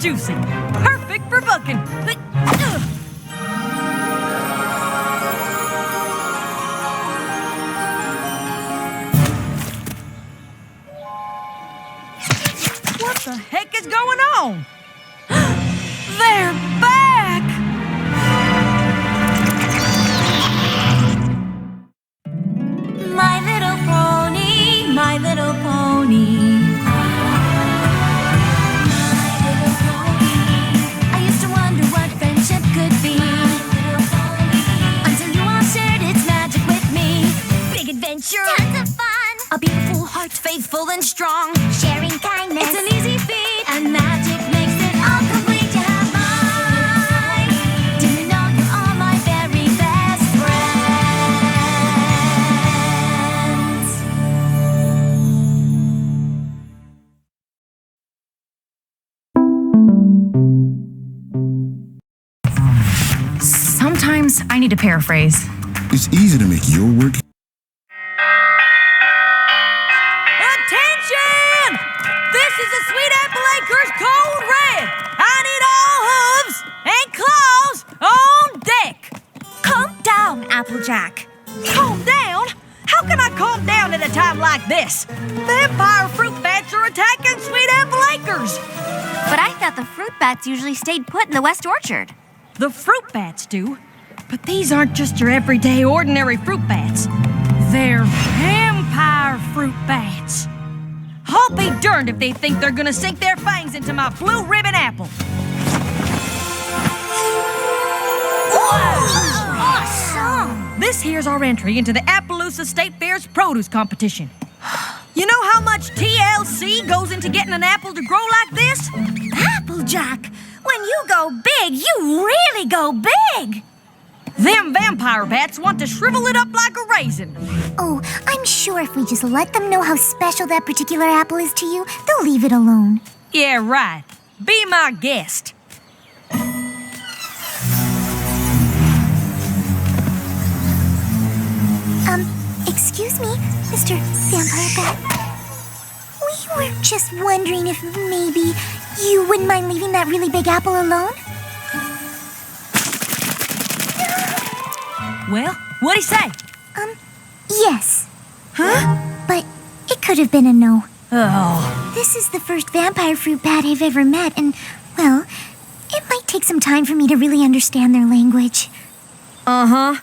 juicy. Perfect for bucking. What the heck is going on? They're back! My little pony, my little pony. I used to wonder what friendship could be, until you all shared its magic with me. Big adventure, tons of fun, a beautiful heart, faithful and strong, sharing kindness, it's an easy feat, and magic makes it all complete. You have mine. Do you know you are my very best friends? Sometimes I need to paraphrase. It's easy to make your work. Attention! This is the Sweet Apple Acres Code Red. I need all hooves and claws on deck. Calm down, Applejack. Calm down? How can I calm down at a time like this? Vampire fruit bats are attacking Sweet Apple Acres. But I thought the fruit bats usually stayed put in the West Orchard. The fruit bats do, but these aren't just your everyday ordinary fruit bats. They're vampire fruit bats. I'll be darned if they think they're gonna sink their fangs into my blue ribbon apple. Awesome! This here's our entry into the Appaloosa State Fair's produce competition. You know how much TLC goes into getting an apple to grow like this? Applejack, when you go big, you really go big! Them vampire bats want to shrivel it up like a raisin. Oh, I'm sure if we just let them know how special that particular apple is to you, they'll leave it alone. Yeah, right. Be my guest. Excuse me, Mr. Vampire Bat. We were just wondering if maybe you wouldn't mind leaving that really big apple alone? Well, what'd he say? Yes. Huh? But it could have been a no. Oh. This is the first vampire fruit bat I've ever met, and, well, it might take some time for me to really understand their language. Uh-huh.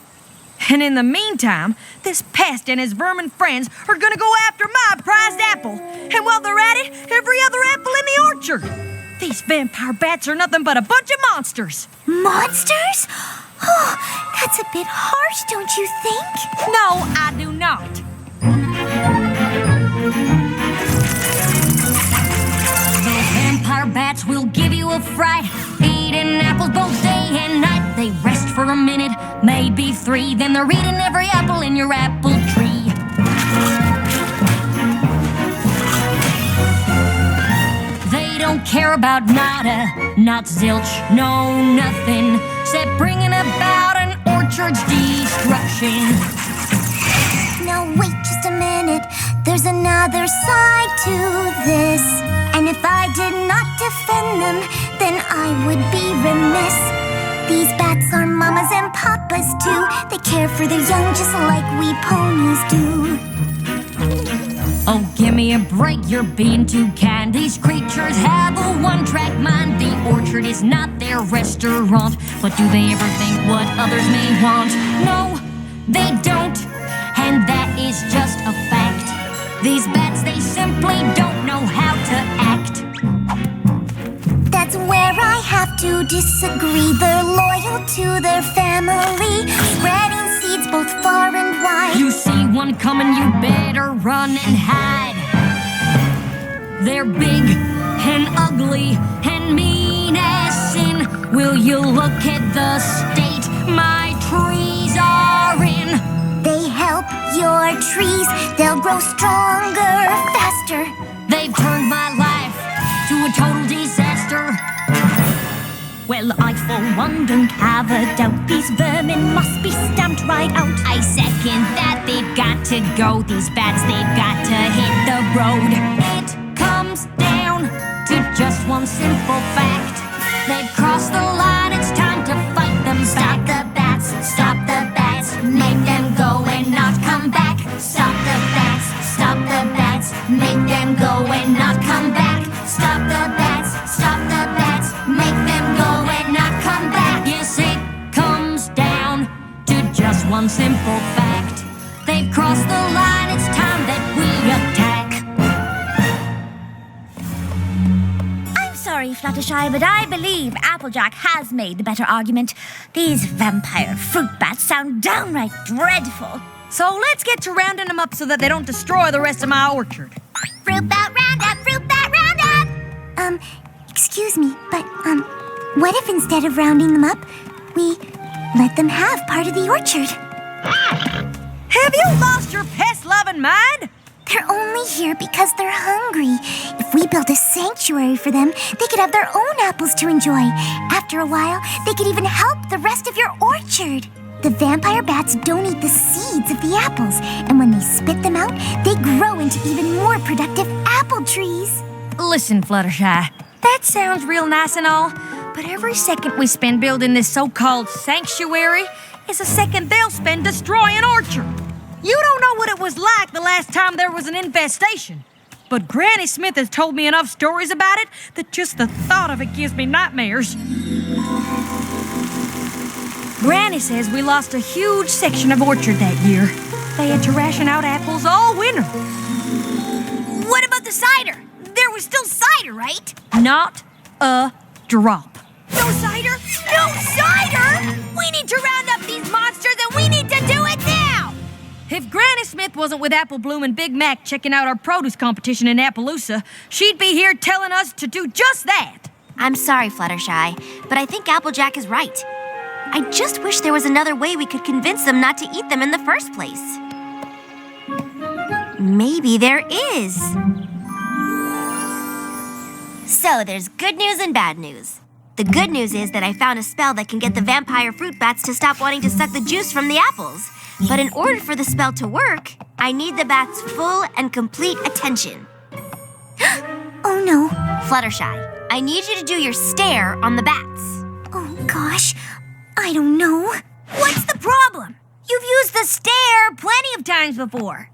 And in the meantime, this pest and his vermin friends are gonna go after my prized apple. And while they're at it, every other apple in the orchard. These vampire bats are nothing but a bunch of monsters. Monsters? Oh, that's a bit harsh, don't you think? No, I do not. Those vampire bats will give you a fright, eating apples both day and night. They rest for a minute, maybe 3, then they're eating every apple in your apple tree. They don't care about nada, not zilch, no nothing, except bringing about an orchard's destruction. Now wait just a minute, there's another side to this. And if I did not defend them, then I would be remiss. These bats are mamas and papas too. They care for their young just like we ponies do. Oh, give me a break, you're being too kind. These creatures have a one-track mind. The orchard is not their restaurant. But do they ever think what others may want? No, they don't. And that is just a fact. These bats, they simply don't know how to act. That's where I have to disagree. They're loyal to their family, spreading seeds both far and wide. You see one coming, you better run and hide. They're big and ugly and mean as sin. Will you look at the state my trees are in? They help your trees, they'll grow stronger, faster. They've turned my life to a total disaster. Well, I for one don't have a doubt. These vermin must be stamped right out. I second that they've got to go. These bats, they've got to hit the road. It comes down to just one simple fact. They've crossed the line, it's time to fight them Stop back. the bats, stop the bats, make them go and not come back. Stop the bats, stop the bats, make them go and not come back. Stop the bats, stop the bats, make them go and not come back. Yes, it comes down to just one simple fact. They've crossed the line, it's time that we attack. I'm sorry, Fluttershy, but I believe Applejack has made the better argument. These vampire fruit bats sound downright dreadful. So let's get to rounding them up so that they don't destroy the rest of my orchard. Fruit bat roundup, fruit bat roundup! Excuse me, but, what if instead of rounding them up, we let them have part of the orchard? Have you lost your pest-loving mind? They're only here because they're hungry. If we built a sanctuary for them, they could have their own apples to enjoy. After a while, they could even help the rest of your orchard. The vampire bats don't eat the seeds of the apples, and when they spit them out, they grow into even more productive apple trees. Listen, Fluttershy, that sounds real nice and all, but every second we spend building this so-called sanctuary is a second they'll spend destroying orchard. You don't know what it was like the last time there was an infestation, but Granny Smith has told me enough stories about it that just the thought of it gives me nightmares. Granny says we lost a huge section of orchard that year. They had to ration out apples all winter. What about the cider? There was still cider, right? Not a drop. No cider? No cider! We need to round up these monsters and we need to do it now! If Granny Smith wasn't with Apple Bloom and Big Mac checking out our produce competition in Appaloosa, she'd be here telling us to do just that. I'm sorry, Fluttershy, but I think Applejack is right. I just wish there was another way we could convince them not to eat them in the first place. Maybe there is. So there's good news and bad news. The good news is that I found a spell that can get the vampire fruit bats to stop wanting to suck the juice from the apples. But in order for the spell to work, I need the bats' full and complete attention. Oh no. Fluttershy, I need you to do your stare on the bats. Oh gosh, I don't know. What's the problem? You've used the stare plenty of times before.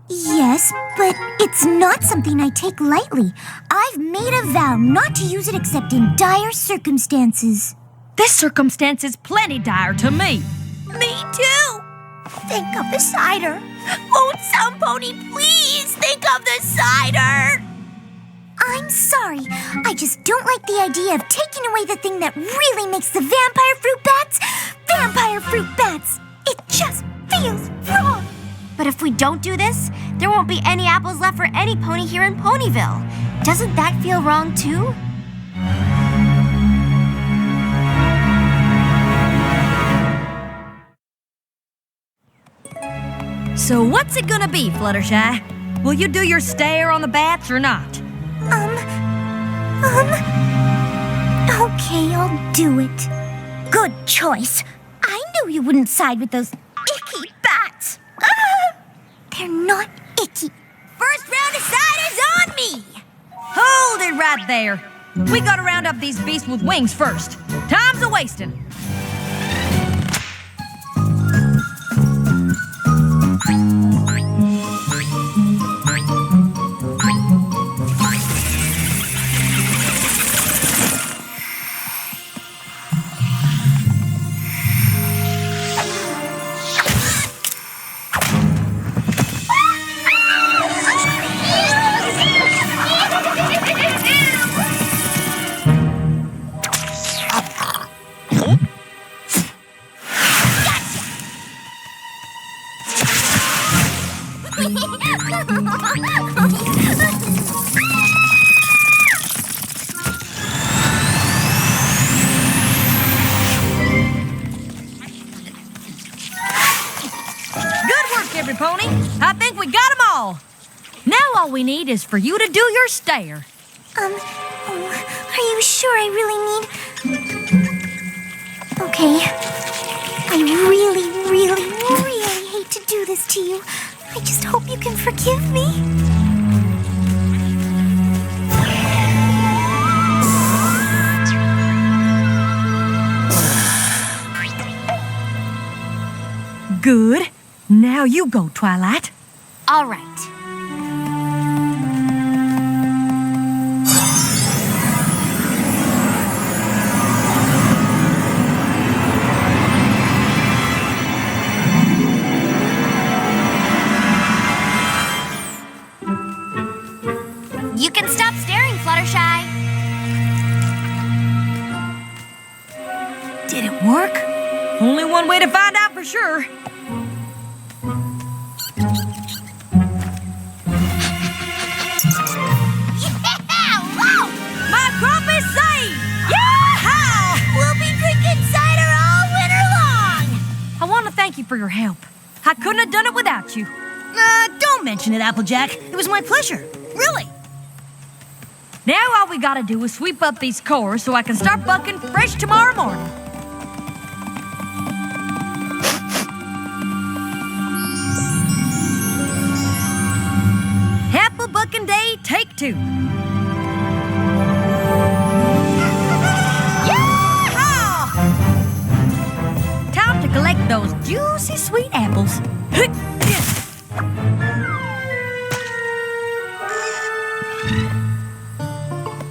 Yes, but it's not something I take lightly. I've made a vow not to use it except in dire circumstances. This circumstance is plenty dire to me. Me too. Think of the cider. Won't some pony please think of the cider? I'm sorry. I just don't like the idea of taking away the thing that really makes the vampire fruit bats. It just feels wrong. But if we don't do this, there won't be any apples left for any pony here in Ponyville. Doesn't that feel wrong too? So what's it gonna be, Fluttershy? Will you do your stare on the bats or not? Okay, I'll do it. Good choice. I knew you wouldn't side with those icky bats. They're not icky. First round of cider's on me. Hold it right there. We gotta round up these beasts with wings first. Time's a-wasting. Pony. I think we got them all. Now all we need is for you to do your stare. Are you sure I really need... Okay. I really hate to do this to you. I just hope you can forgive me. Good. Now you go, Twilight. All right. You can stop staring, Fluttershy. Did it work? Only one way to find out for sure. Yeah! Whoa! My crop is saved! Yeah! We'll be drinking cider all winter long! I want to thank you for your help. I couldn't have done it without you. Don't mention it, Applejack. It was my pleasure. Really. Now all we gotta do is sweep up these cores so I can start bucking fresh tomorrow morning. Apple bucking day, take 2. Yeehaw! Time to collect those juicy sweet apples.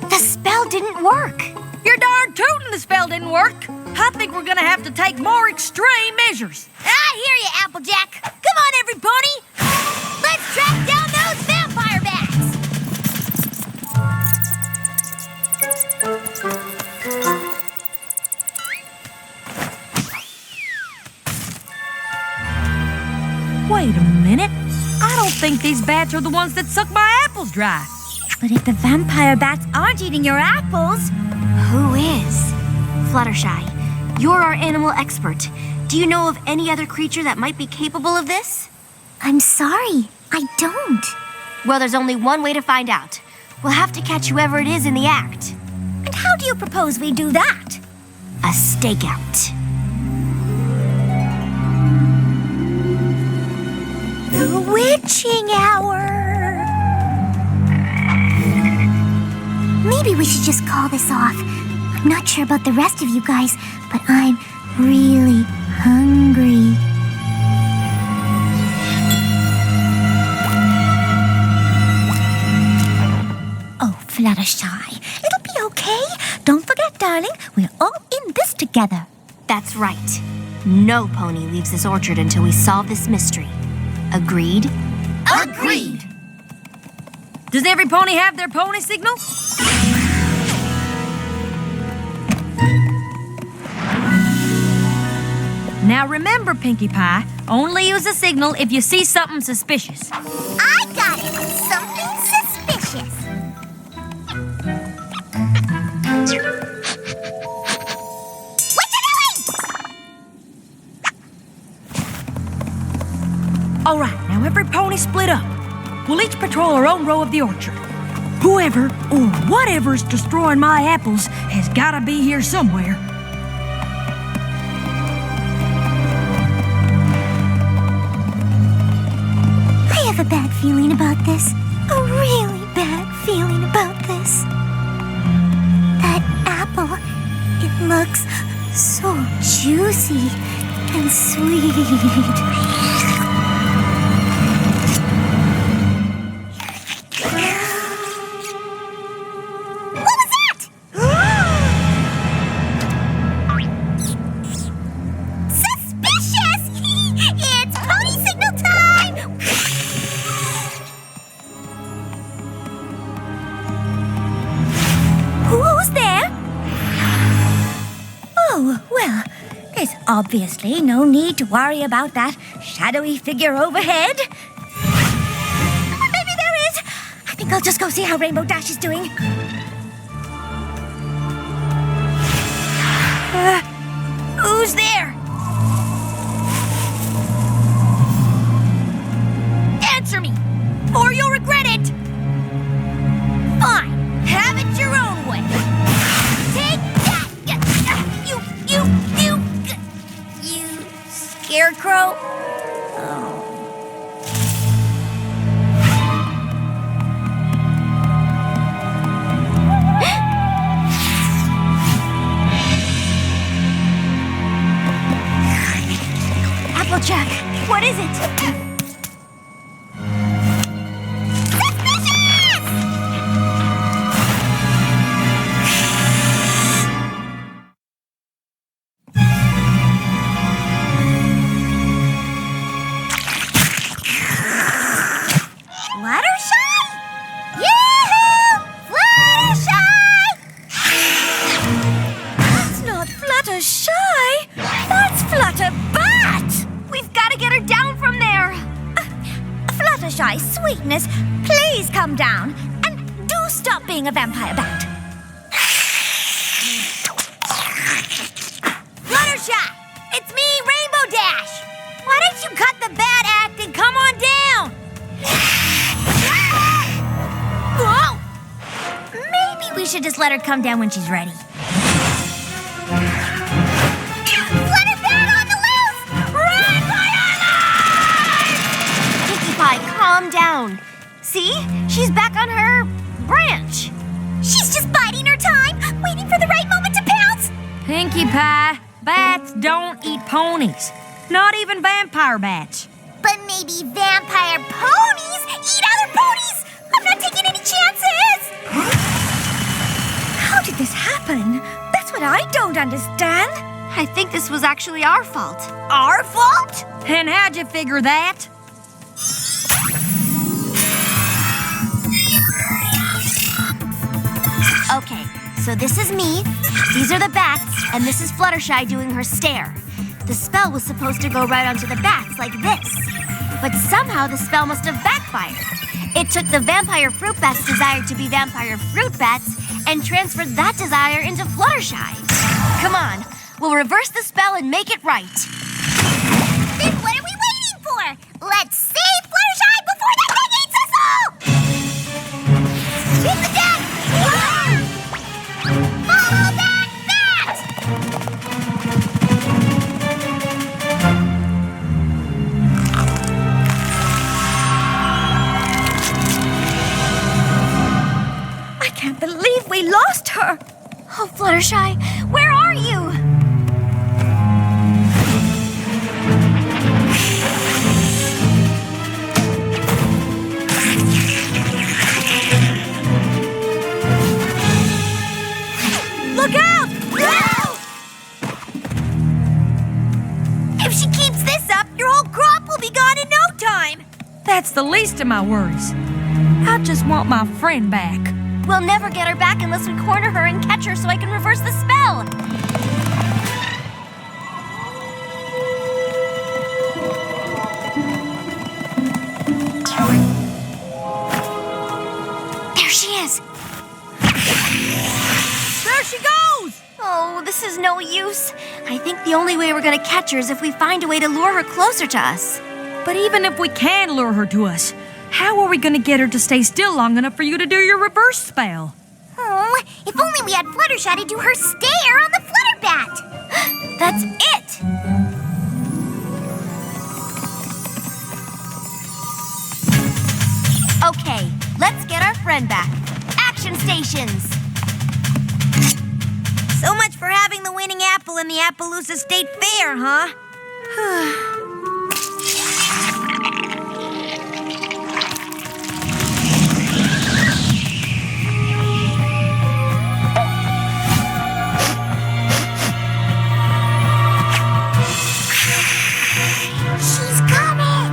The spell didn't work. You're darn tootin' the spell didn't work. I think we're gonna have to take more extreme measures. I hear you, Applejack. Come on, every pony. Let's track down those vampire bats. Wait a minute. I don't think these bats are the ones that suck my apples dry. But if the vampire bats aren't eating your apples... Who is? Fluttershy, you're our animal expert. Do you know of any other creature that might be capable of this? I'm sorry, I don't. Well, there's only one way to find out. We'll have to catch whoever it is in the act. And how do you propose we do that? A stakeout. The witching hour. Maybe we should just call this off. I'm not sure about the rest of you guys, but I'm really hungry. Oh, Fluttershy, it'll be okay. Don't forget, darling, we're all in this together. That's right. No pony leaves this orchard until we solve this mystery. Agreed? Agreed! Does every pony have their pony signal? Now remember, Pinkie Pie, only use a signal if you see something suspicious. I got it! Something suspicious. What you doing? All right, now every pony split up. We'll each patrol our own row of the orchard. Whoever or whatever's destroying my apples has got to be here somewhere. I have a bad feeling about this. A really bad feeling about this. That apple, it looks so juicy and sweet. What was that? Suspicious! It's pony signal time! Who's there? Oh, well, there's obviously no need to worry about that shadowy figure overhead. Maybe there is. I think I'll just go see how Rainbow Dash is doing. Who's there? Answer me, or you'll regret it. Fine, have it your own way. Take that, you scarecrow. is it? Fluttershy? Yoo-hoo! Fluttershy! That's not Fluttershy. That's Flutterbat. We've got to get her down from there. Fluttershy, sweetness, please come down. And do stop being a vampire bat. Fluttershy, it's me, Rainbow Dash. Why don't you cut the bad act and come on down? Whoa! Maybe we should just let her come down when she's ready. Flutterbat on the loose! Run for your life! Pinkie Pie, calm down. See? She's back on her branch. She's just biding her time, waiting for the right moment to pounce. Pinkie Pie, bats don't eat ponies. Not even vampire bats. But maybe vampire ponies eat other ponies! I'm not taking any chances! How did this happen? That's what I don't understand. I think this was actually our fault. Our fault? And how'd you figure that? Okay, so this is me, these are the bats, and this is Fluttershy doing her stare. The spell was supposed to go right onto the bats like this. But somehow the spell must have backfired. It took the vampire fruit bat's desire to be vampire fruit bats and transferred that desire into Fluttershy. Come on, we'll reverse the spell and make it right. Then what are we waiting for? Let's save Fluttershy before that thing eats us all! Hit the deck! Follow that bat! I can't believe we lost her. Oh, Fluttershy, where are you? Look out! If she keeps this up, your whole crop will be gone in no time. That's the least of my worries. I just want my friend back. We'll never get her back unless we corner her and catch her so I can reverse the spell. There she is. There she goes! Oh, this is no use. I think the only way we're gonna catch her is if we find a way to lure her closer to us. But even if we can lure her to us, how are we going to get her to stay still long enough for you to do your reverse spell? Oh, if only we had Fluttershy to do her stare on the Flutterbat. That's it! Okay, let's get our friend back. Action stations! So much for having the winning apple in the Appaloosa State Fair, huh? She's coming!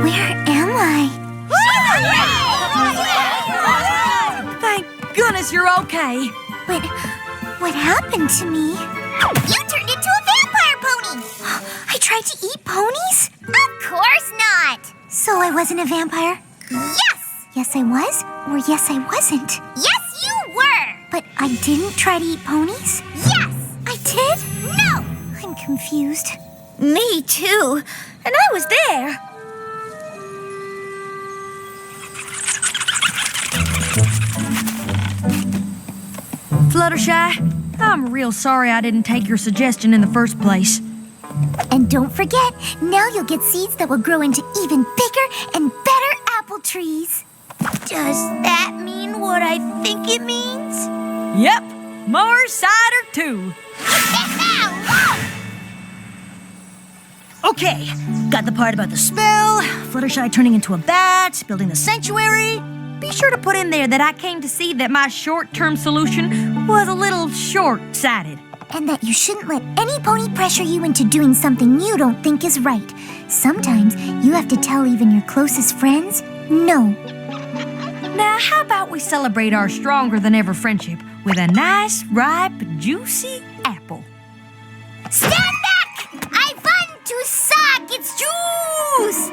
Where am I? Thank goodness you're okay. But what happened to me? You turned into a vampire pony! I tried to eat ponies? Of course not! So I wasn't a vampire? Yes! Yes, I was? Or yes, I wasn't? Yes, you were! But I didn't try to eat ponies? Yes! confused. Me too. And I was there. Fluttershy, I'm real sorry I didn't take your suggestion in the first place. And don't forget, now you'll get seeds that will grow into even bigger and better apple trees. Does that mean what I think it means? Yep, more cider too. Okay, got the part about the spell, Fluttershy turning into a bat, building the sanctuary. Be sure to put in there that I came to see that my short-term solution was a little short-sighted. And that you shouldn't let any pony pressure you into doing something you don't think is right. Sometimes you have to tell even your closest friends no. Now, how about we celebrate our stronger-than-ever friendship with a nice, ripe, juicy apple? Stand back! I want to suck its juice!